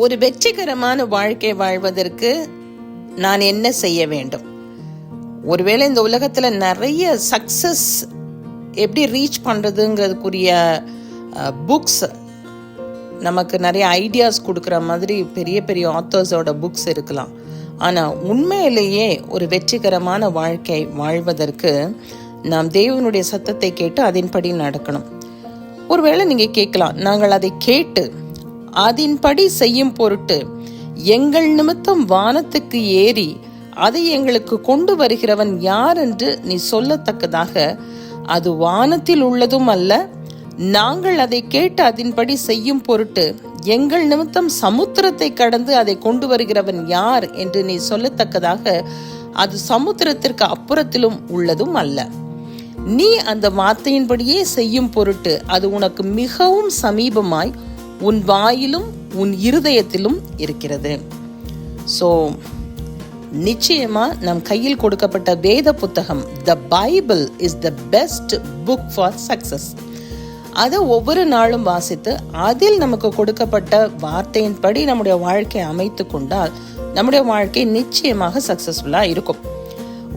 ஒரு வெற்றிகரமான வாழ்க்கை வாழ்வதற்கு நான் என்ன செய்ய வேண்டும்? ஒருவேளை இந்த உலகத்தில் நிறைய சக்சஸ் எப்படி ரீச் பண்ணுறதுங்கிறதுக்குரிய புக்ஸ், நமக்கு நிறைய ஐடியாஸ் கொடுக்குற மாதிரி பெரிய பெரிய ஆத்தர்ஸோட புக்ஸ் இருக்கலாம். ஆனால் உண்மையிலேயே ஒரு வெற்றிகரமான வாழ்க்கை வாழ்வதற்கு நாம் தேவனுடைய சத்தத்தை கேட்டு அதன்படி நடக்கணும். ஒருவேளை நீங்கள் கேட்கலாம், நாங்கள் அதை கேட்டு அதன்படி செய்யும் பொருட்டு எங்கள் நிமித்தம் வானத்துக்கு ஏறி அதை எங்களுக்கு கொண்டு வருகிறவன் யார் என்று நீ சொல்லத்தக்கதாக அது வானத்தில் உள்ளதும் அல்ல, நாங்கள் அதை கேட்டு அதன்படி செய்யும் பொருட்டு எங்கள் நிமித்தம் சமுத்திரத்தை கடந்து அதை கொண்டு வருகிறவன் யார் என்று நீ சொல்லத்தக்கதாக அது சமுத்திரத்திற்கு அப்புறத்திலும் உள்ளதும் அல்ல. நீ அந்த வார்த்தையின்படியே செய்யும் பொருட்டு அது உனக்கு மிகவும் சமீபமாய் உன் வாயிலும் உன் இருதயத்திலும் இருக்கிறது. ஸோ நிச்சயமா நம் கையில் கொடுக்கப்பட்ட வேத புத்தகம், the Bible is the best book for success. அதை ஒவ்வொரு நாளும் வாசித்து அதில் நமக்கு கொடுக்கப்பட்ட வார்த்தையின்படி நம்முடைய வாழ்க்கையை அமைத்து கொண்டால் நம்முடைய வாழ்க்கை நிச்சயமாக சக்சஸ்ஃபுல்லாக இருக்கும்.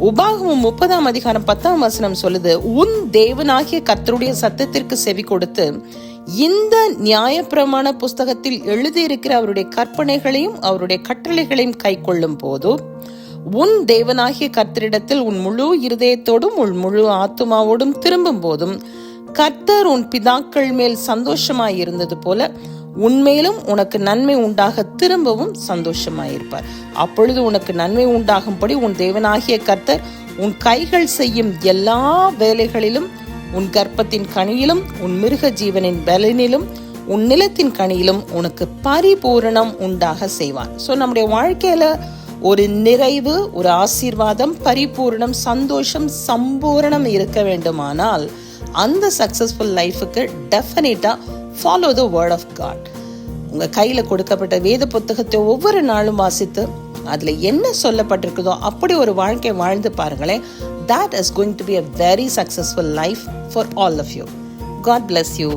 உபாகமம் 30:10 சொல்லுது, உன் தேவனாகிய கர்த்தருடைய சத்தத்திற்கு செவி கொடுத்து இந்த நியாயப்பிரமாண புஸ்தகத்தில் எழுதியிருக்கிற அவருடைய கற்பனைகளையும் அவருடைய கட்டளைகளையும் கை கொள்ளும் போது உன் தேவனாகிய கர்த்தரிடத்தில் உன் முழு இருதயத்தோடும் உன் முழு ஆத்துமாவோடும் திரும்பும் போதும் கர்த்தர் உன் பிதாக்கள் மேல் சந்தோஷமாய் இருந்தது போல உன்மேலும் உனக்கு நன்மை உண்டாக திரும்பவும் சந்தோஷமாயிருப்பார். அப்பொழுது உனக்கு நன்மை உண்டாகும்படி உன் தேவனாகிய கர்த்தர் உன் கைகள் செய்யும் எல்லா வேலைகளிலும், உன் கர்ப்பத்தின் கனியிலும், உன் மிருக ஜீவனின் பலனிலும், உன் நிலத்தின் கனியிலும் உனக்கு பரிபூரணம் உண்டாக செய்வான். ஸோ நம்முடைய வாழ்க்கையில ஒரு நிறைவு, ஒரு ஆசீர்வாதம், பரிபூரணம், சந்தோஷம், சம்பூரணம் இருக்க வேண்டுமானால் அந்த சக்சஸ்ஃபுல் லைஃபுக்கு டெஃபினட்டா follow the word of God. உங்க கையில கொடுக்கப்பட்ட வேத புத்தகத்தை ஒவ்வொரு நாளும் வாசித்து அதுல என்ன சொல்லப்பட்டிருக்குதோ அப்படி ஒரு வாழ்க்கை வாழ்ந்து பாருங்களேன். That is going to be a very successful life for all of you. God bless you.